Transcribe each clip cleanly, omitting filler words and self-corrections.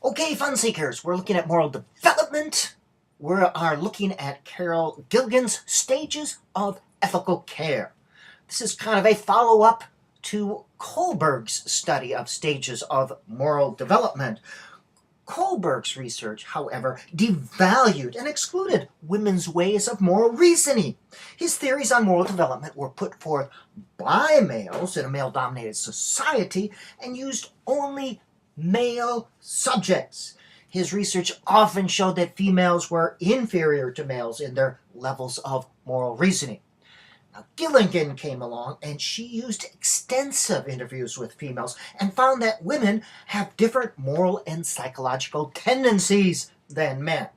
Okay, fun seekers, we're looking at moral development. We are looking at Carol Gilligan's Stages of Ethical Care. This is kind of a follow-up to Kohlberg's study of stages of moral development. Kohlberg's research, however, devalued and excluded women's ways of moral reasoning. His theories on moral development were put forth by males in a male-dominated society and used only male subjects. His research often showed that females were inferior to males in their levels of moral reasoning. Now, Gilligan came along and she used extensive interviews with females and found that women have different moral and psychological tendencies than men.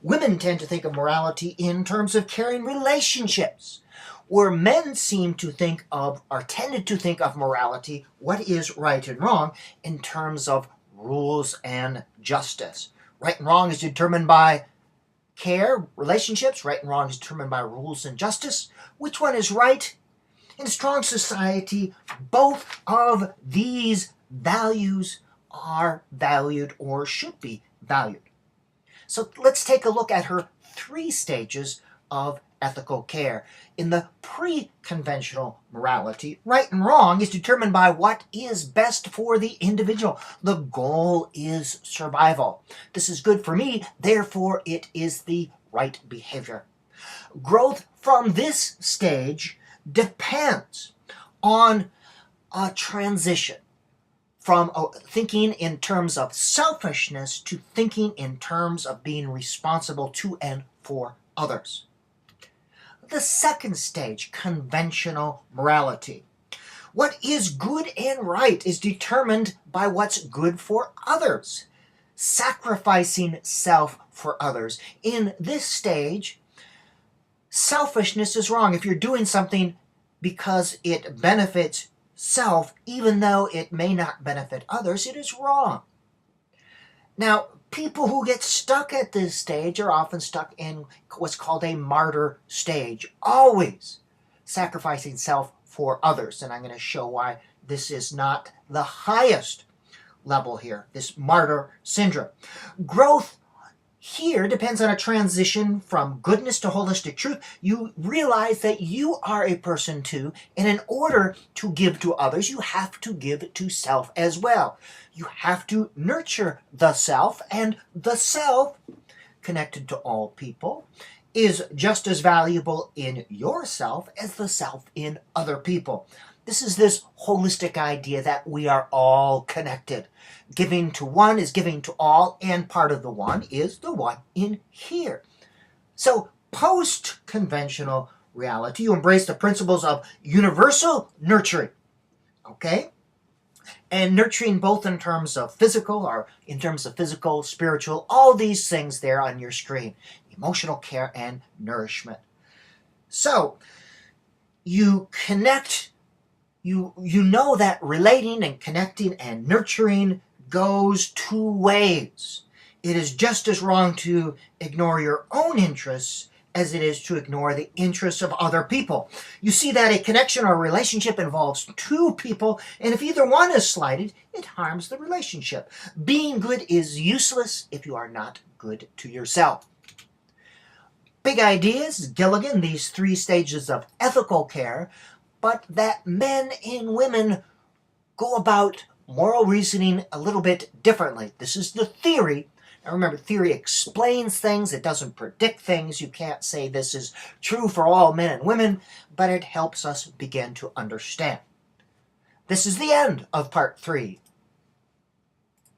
Women tend to think of morality in terms of caring relationships, where men seem to think of, or tended to think of morality, what is right and wrong, in terms of rules and justice. Right and wrong is determined by care, relationships. Right and wrong is determined by rules and justice. Which one is right? In a strong society, both of these values are valued or should be valued. So let's take a look at her 3 stages of ethical care. In the pre-conventional morality, right and wrong is determined by what is best for the individual. The goal is survival. This is good for me, therefore it is the right behavior. Growth from this stage depends on a transition from thinking in terms of selfishness to thinking in terms of being responsible to and for others. The second stage, conventional morality. What is good and right is determined by what's good for others. Sacrificing self for others. In this stage, selfishness is wrong. If you're doing something because it benefits self, even though it may not benefit others, it is wrong. Now, people who get stuck at this stage are often stuck in what's called a martyr stage, always sacrificing self for others. And I'm going to show why this is not the highest level here, this martyr syndrome. Growth here depends on a transition from goodness to holistic truth. You realize that you are a person too, and in order to give to others, you have to give to self as well. You have to nurture the self, and the self, connected to all people, is just as valuable in yourself as the self in other people. This is this holistic idea that we are all connected. Giving to one is giving to all, and part of the one is the one in here. So, post-conventional reality, you embrace the principles of universal nurturing, okay? And nurturing both in terms of physical, or in terms of physical, spiritual, all these things there on your screen. Emotional care and nourishment. So, you connect. You know that relating and connecting and nurturing goes 2 ways. It is just as wrong to ignore your own interests as it is to ignore the interests of other people. You see that a connection or a relationship involves 2 people, and if either one is slighted, it harms the relationship. Being good is useless if you are not good to yourself. Big ideas, Gilligan, these 3 stages of ethical care, but that men and women go about moral reasoning a little bit differently. This is the theory. Now remember, theory explains things. It doesn't predict things. You can't say this is true for all men and women, but it helps us begin to understand. This is the end of part 3